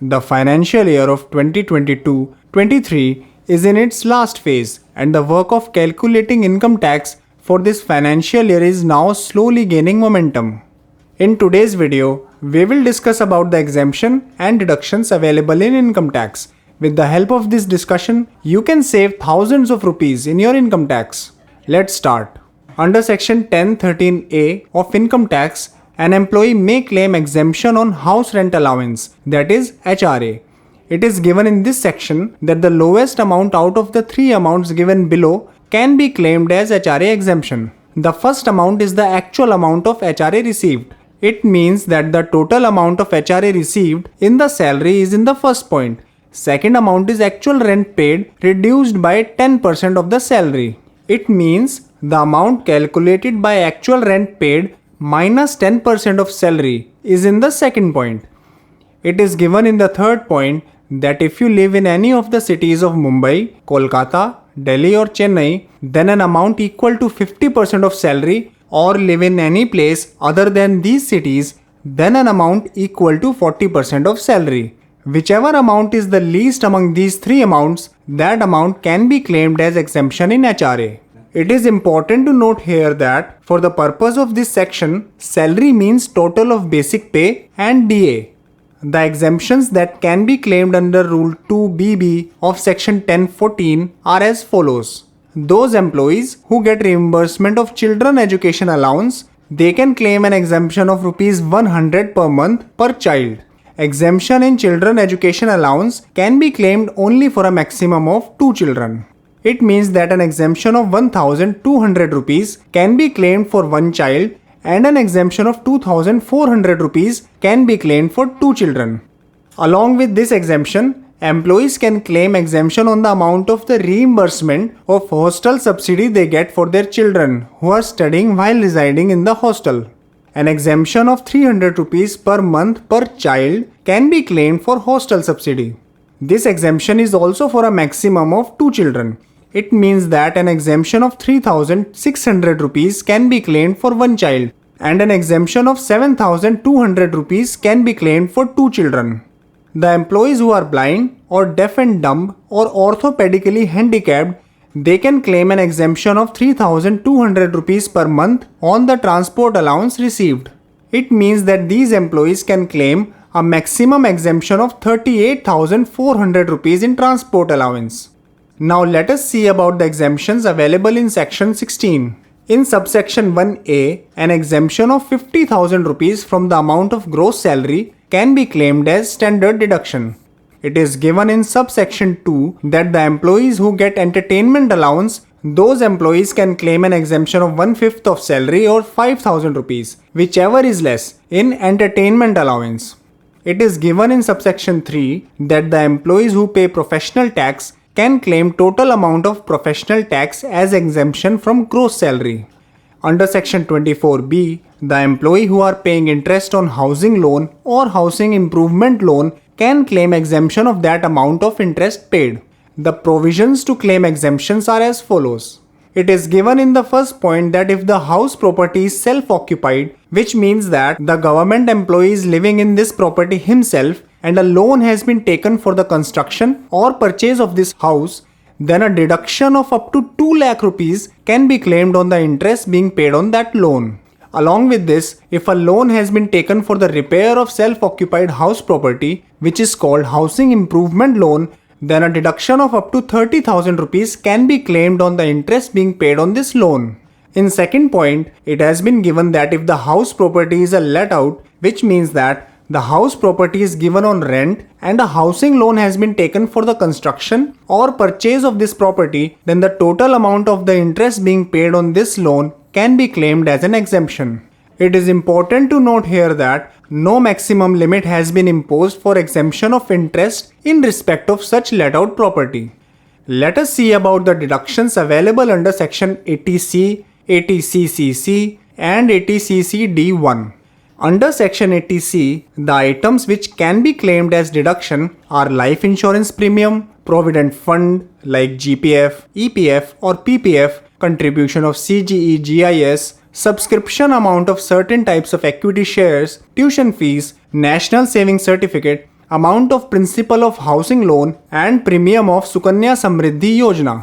The financial year of 2022-23 is in its last phase, and the work of calculating income tax for this financial year is now slowly gaining momentum. In today's video, we will discuss about the exemption and deductions available in income tax. With the help of this discussion, you can save thousands of rupees in your income tax. Let's start. Under section 1013A of income tax, an employee may claim exemption on house rent allowance, that is HRA. It is given in this section that the lowest amount out of the three amounts given below can be claimed as HRA exemption. The first amount is the actual amount of HRA received. It means that the total amount of HRA received in the salary is in the first point. Second amount is actual rent paid reduced by 10% of the salary. It means the amount calculated by actual rent paid minus 10% of salary is in the second point. It is given in the third point that if you live in any of the cities of Mumbai, Kolkata, Delhi or Chennai, then an amount equal to 50% of salary, or live in any place other than these cities, then an amount equal to 40% of salary. Whichever amount is the least among these three amounts, that amount can be claimed as exemption in HRA. It is important to note here that for the purpose of this section, salary means total of basic pay and DA. The exemptions that can be claimed under Rule 2BB of Section 1014 are as follows. Those employees who get reimbursement of children education allowance, they can claim an exemption of Rs 100 per month per child. Exemption in children education allowance can be claimed only for a maximum of 2 children. It means that an exemption of 1,200 rupees can be claimed for one child and an exemption of 2,400 rupees can be claimed for 2 children. Along with this exemption, employees can claim exemption on the amount of the reimbursement of hostel subsidy they get for their children who are studying while residing in the hostel. An exemption of 300 rupees per month per child can be claimed for hostel subsidy. This exemption is also for a maximum of 2 children. It means that an exemption of 3,600 rupees can be claimed for one child and an exemption of 7,200 rupees can be claimed for 2 children. The employees who are blind or deaf and dumb or orthopedically handicapped, they can claim an exemption of 3,200 rupees per month on the transport allowance received. It means that these employees can claim a maximum exemption of 38,400 rupees in transport allowance. Now let us see about the exemptions available in section 16. In subsection 1A, an exemption of 50,000 rupees from the amount of gross salary can be claimed as standard deduction. It is given in subsection 2 that the employees who get entertainment allowance, those employees can claim an exemption of 1/5 of salary or 5,000 rupees, whichever is less, in entertainment allowance. It is given in subsection 3 that the employees who pay professional tax can claim total amount of professional tax as exemption from gross salary. Under section 24B, the employee who are paying interest on housing loan or housing improvement loan can claim exemption of that amount of interest paid. The provisions to claim exemptions are as follows. It is given in the first point that if the house property is self-occupied, which means that the government employee is living in this property himself and a loan has been taken for the construction or purchase of this house, then a deduction of up to 2 lakh rupees can be claimed on the interest being paid on that loan. Along with this, if a loan has been taken for the repair of self-occupied house property, which is called housing improvement loan, then a deduction of up to 30,000 rupees can be claimed on the interest being paid on this loan. In second point, it has been given that if the house property is a let out, which means that the house property is given on rent and a housing loan has been taken for the construction or purchase of this property, then the total amount of the interest being paid on this loan can be claimed as an exemption. It is important to note here that no maximum limit has been imposed for exemption of interest in respect of such let out property. Let us see about the deductions available under section 80C, 80CCC and 80CCD1. Under section 80C, the items which can be claimed as deduction are life insurance premium, provident fund like GPF, EPF or PPF, contribution of CGE, GIS, subscription amount of certain types of equity shares, tuition fees, national savings certificate, amount of principal of housing loan and premium of Sukanya Samriddhi Yojana.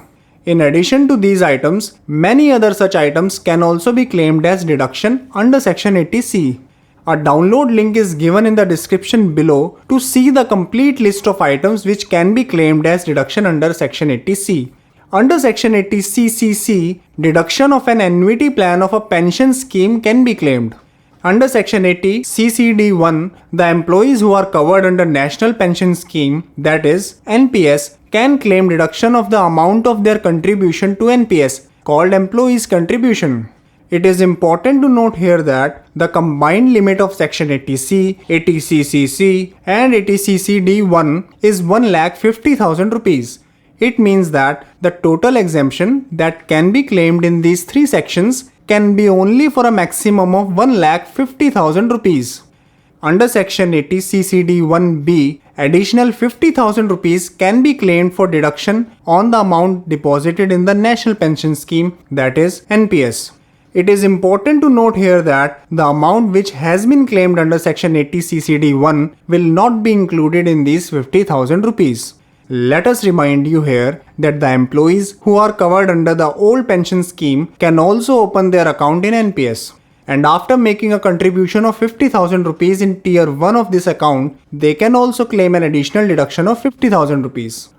In addition to these items, many other such items can also be claimed as deduction under Section 80C. A download link is given in the description below to see the complete list of items which can be claimed as deduction under Section 80C. Under Section 80CCC, deduction of an annuity plan of a pension scheme can be claimed. Under Section 80 CCD1, the employees who are covered under National Pension Scheme, that is NPS, can claim deduction of the amount of their contribution to NPS, called employees' contribution. It is important to note here that the combined limit of Section 80C, 80CCC and 80CCD1 is 1,50,000 rupees. It means that the total exemption that can be claimed in these three sections can be only for a maximum of 1,50,000 rupees. Under Section 80 CCD1B, additional 50,000 rupees can be claimed for deduction on the amount deposited in the National Pension Scheme, that is NPS. It is important to note here that the amount which has been claimed under Section 80 CCD1 will not be included in these 50,000 rupees. Let us remind you here that the employees who are covered under the old pension scheme can also open their account in NPS. And after making a contribution of 50,000 rupees in Tier 1 of this account, they can also claim an additional deduction of 50,000 rupees.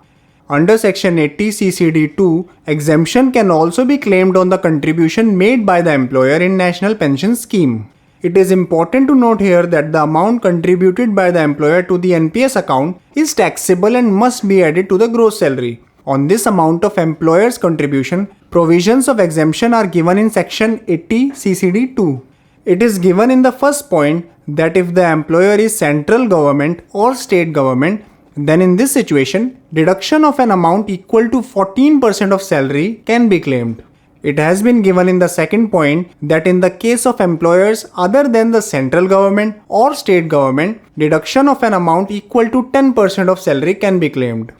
Under Section 80 CCD2, exemption can also be claimed on the contribution made by the employer in National Pension Scheme. It is important to note here that the amount contributed by the employer to the NPS account is taxable and must be added to the gross salary. On this amount of employer's contribution, provisions of exemption are given in Section 80 CCD2. It is given in the first point that if the employer is central government or state government, then in this situation, deduction of an amount equal to 14% of salary can be claimed. It has been given in the second point that in the case of employers other than the central government or state government, deduction of an amount equal to 10% of salary can be claimed.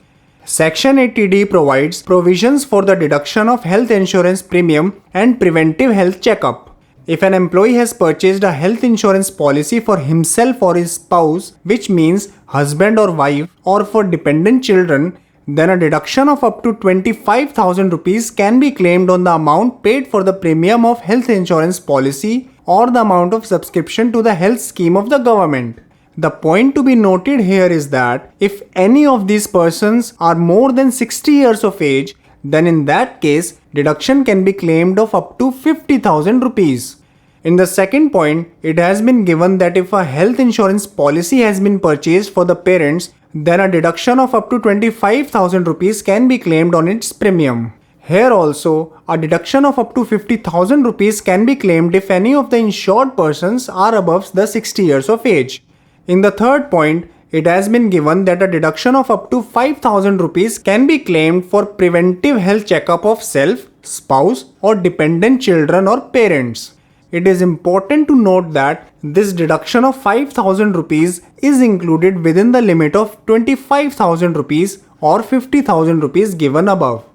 Section 80D provides provisions for the deduction of health insurance premium and preventive health checkup. If an employee has purchased a health insurance policy for himself or his spouse, which means husband or wife, or for dependent children, then a deduction of up to 25,000 rupees can be claimed on the amount paid for the premium of health insurance policy or the amount of subscription to the health scheme of the government. The point to be noted here is that if any of these persons are more than 60 years of age, then in that case, deduction can be claimed of up to 50,000 rupees. In the second point, it has been given that if a health insurance policy has been purchased for the parents, then a deduction of up to 25,000 rupees can be claimed on its premium. Here also, a deduction of up to 50,000 rupees can be claimed if any of the insured persons are above the 60 years of age. In the third point, it has been given that a deduction of up to 5,000 rupees can be claimed for preventive health checkup of self, spouse or dependent children or parents. It is important to note that this deduction of 5,000 rupees is included within the limit of 25,000 rupees or 50,000 rupees given above.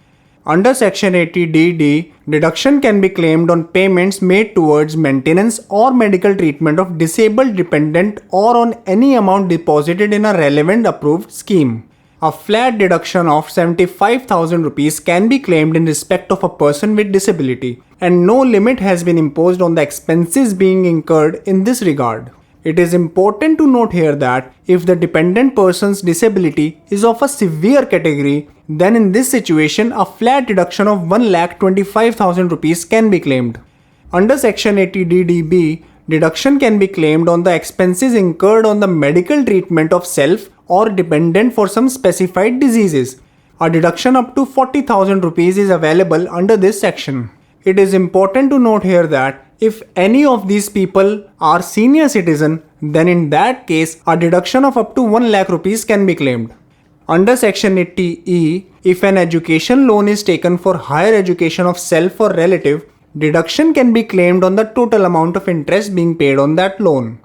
Under Section 80DD, deduction can be claimed on payments made towards maintenance or medical treatment of disabled dependent or on any amount deposited in a relevant approved scheme. A flat deduction of 75,000 rupees can be claimed in respect of a person with disability, and no limit has been imposed on the expenses being incurred in this regard. It is important to note here that if the dependent person's disability is of a severe category, then in this situation a flat deduction of 1,25,000 rupees can be claimed. Under Section 80DDB, deduction can be claimed on the expenses incurred on the medical treatment of self or dependent for some specified diseases. A deduction up to 40,000 rupees is available under this section. It is important to note here that if any of these people are senior citizen, then in that case a deduction of up to 1 lakh rupees can be claimed. Under Section 80E, if an education loan is taken for higher education of self or relative, deduction can be claimed on the total amount of interest being paid on that loan.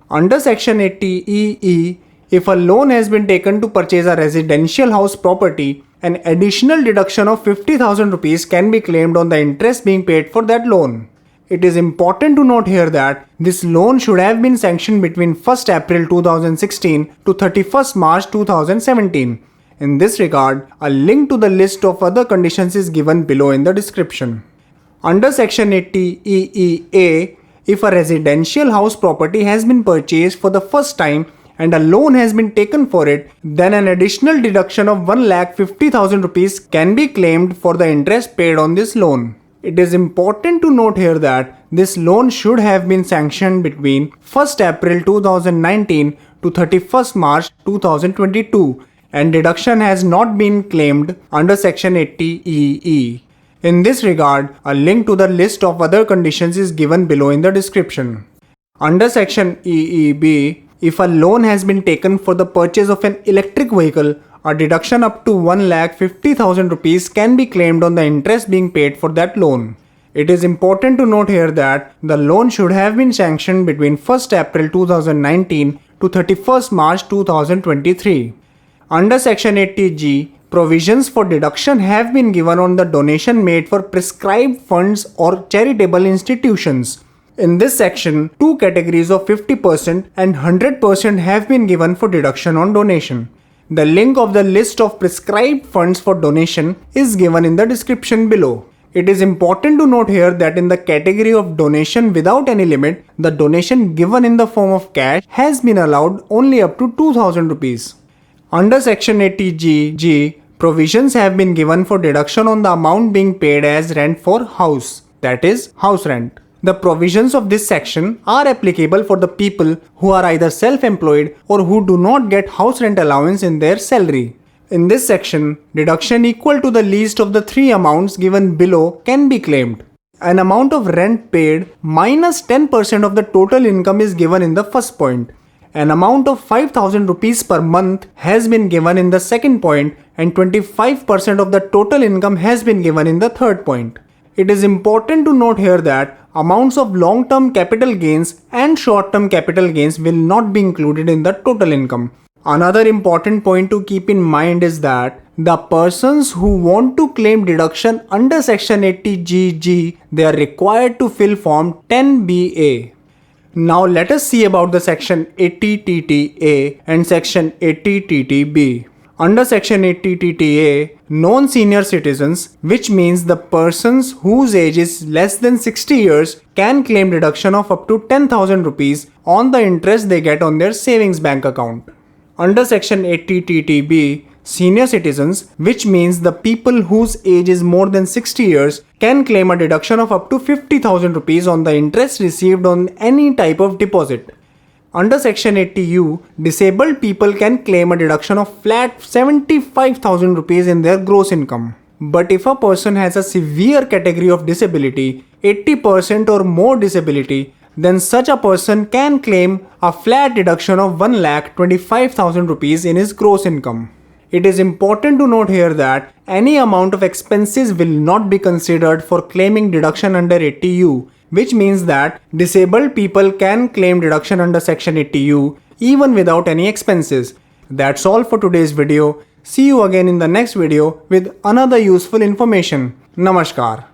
Under Section 80EE, if a loan has been taken to purchase a residential house property, an additional deduction of 50,000 rupees can be claimed on the interest being paid for that loan. It is important to note here that this loan should have been sanctioned between 1st April 2016 to 31st March 2017. In this regard, a link to the list of other conditions is given below in the description. Under Section 80EEA, if a residential house property has been purchased for the first time and a loan has been taken for it, then an additional deduction of 1,50,000 rupees can be claimed for the interest paid on this loan. It is important to note here that this loan should have been sanctioned between 1st April 2019 to 31st March 2022 and deduction has not been claimed under Section 80EE. In this regard, a link to the list of other conditions is given below in the description. Under Section EEB, if a loan has been taken for the purchase of an electric vehicle, a deduction up to 1,50,000 rupees can be claimed on the interest being paid for that loan. It is important to note here that the loan should have been sanctioned between 1st April 2019 to 31st March 2023. Under Section 80G, provisions for deduction have been given on the donation made for prescribed funds or charitable institutions. In this section, two categories of 50% and 100% have been given for deduction on donation. The link of the list of prescribed funds for donation is given in the description below. It is important to note here that in the category of donation without any limit, the donation given in the form of cash has been allowed only up to 2,000 rupees. Under Section 80G, provisions have been given for deduction on the amount being paid as rent for house, that is, house rent. The provisions of this section are applicable for the people who are either self-employed or who do not get house rent allowance in their salary. In this section, deduction equal to the least of the three amounts given below can be claimed. An amount of rent paid minus 10% of the total income is given in the first point. An amount of 5,000 rupees per month has been given in the second point and 25% of the total income has been given in the third point. It is important to note here that amounts of long-term capital gains and short-term capital gains will not be included in the total income. Another important point to keep in mind is that the persons who want to claim deduction under Section 80GG, they are required to fill Form 10BA. Now let us see about the Section 80TTA and Section 80TTB. Under Section 80TTA, non-senior citizens, which means the persons whose age is less than 60 years, can claim deduction of up to 10,000 rupees on the interest they get on their savings bank account. Under Section 80TTB, senior citizens, which means the people whose age is more than 60 years, can claim a deduction of up to 50,000 rupees on the interest received on any type of deposit. Under Section 80U, disabled people can claim a deduction of flat 75,000 rupees in their gross income. But if a person has a severe category of disability, 80% or more disability, then such a person can claim a flat deduction of 1,25,000 rupees in his gross income. It is important to note here that any amount of expenses will not be considered for claiming deduction under 80U, which means that disabled people can claim deduction under Section 80U even without any expenses. That's all for today's video. See you again in the next video with another useful information. Namaskar.